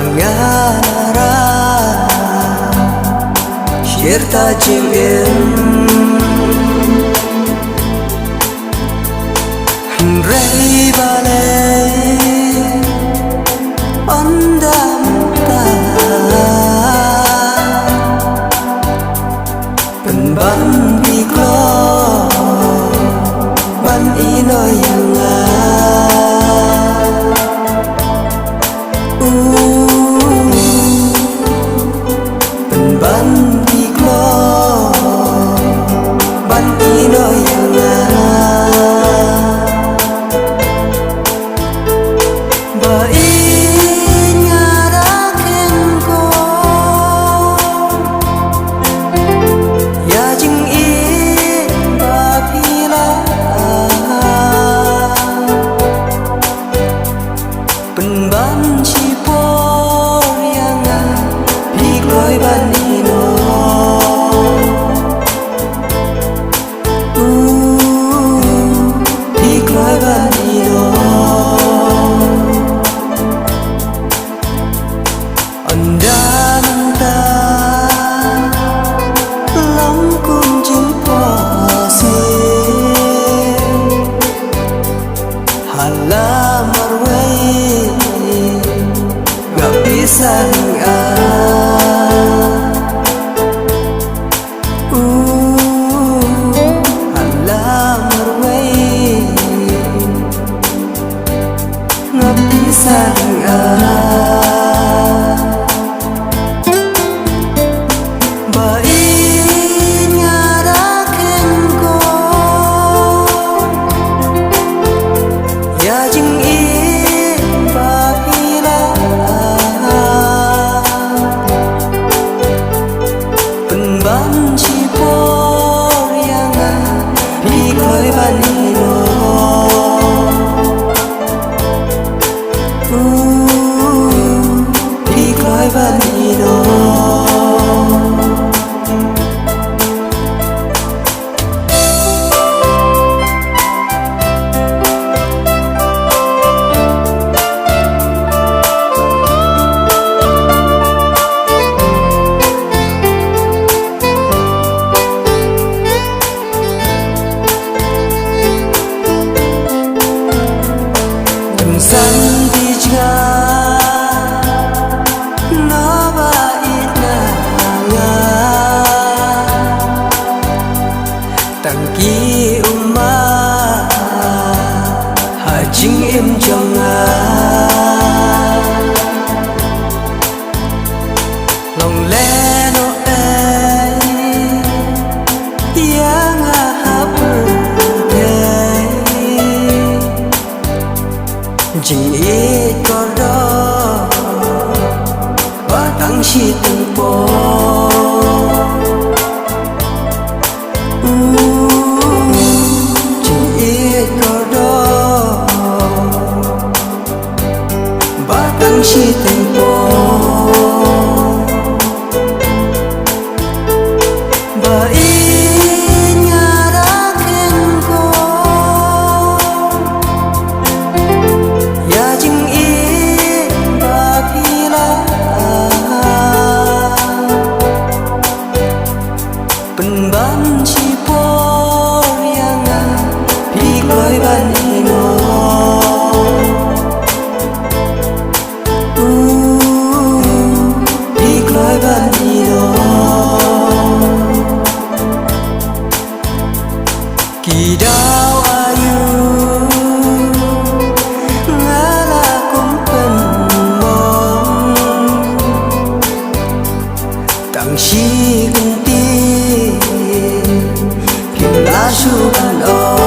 Manganara Shirta chimim Rei vale Ondam ta Ban ban bi klo Ban ino yang ban đi klo ban ino yang ba inya raken ko ya jing i ba pila pen ban chi po yang đi lối ban Andanta lòng cùng chính phò xe Hala marway gak bisa Hala marway gak bisa San bija nova irnanga tangki umma hajing im jonga long le no yang hapur Jing it kordo Batang si tempo Jing it kordo Batang si tempo Ban chi po yang đi lối ban ino đi lối ban ino kỳ đau ayu ngala cũng cần mong tặng chi gần Suban om